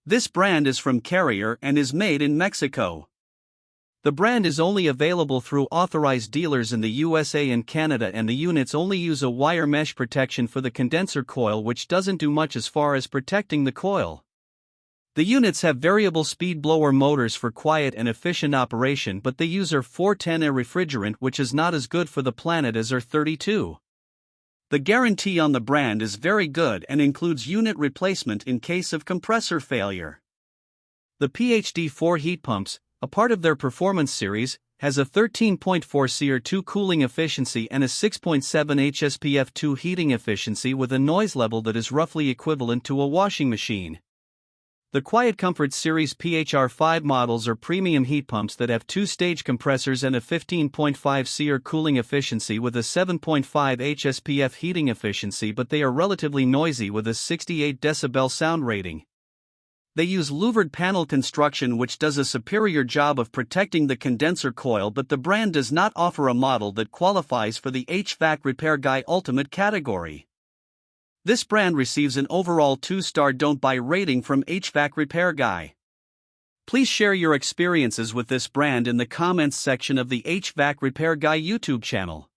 This brand is from Carrier and is made in Mexico. The brand is only available through authorized dealers in the USA and Canada, and the units only use a wire mesh protection for the condenser coil, which doesn't do much as far as protecting the coil. The units have variable speed blower motors for quiet and efficient operation, but they use R410A refrigerant, which is not as good for the planet as R32. The guarantee on the brand is very good and includes unit replacement in case of compressor failure. The PHD4 heat pumps, a part of their Performance Series, has a 13.4 CR2 cooling efficiency and a 6.7 HSPF2 heating efficiency with a noise level that is roughly equivalent to a washing machine. The QuietComfort Series PHR5 models are premium heat pumps that have two-stage compressors and a 15.5 CR cooling efficiency with a 7.5 HSPF heating efficiency, but they are relatively noisy with a 68 decibel sound rating. They use louvered panel construction, which does a superior job of protecting the condenser coil, but the brand does not offer a model that qualifies for the HvacRepairGuy Ultimate category. This brand receives an overall 2-star don't buy rating from HvacRepairGuy. Please share your experiences with this brand in the comments section of the HvacRepairGuy YouTube channel.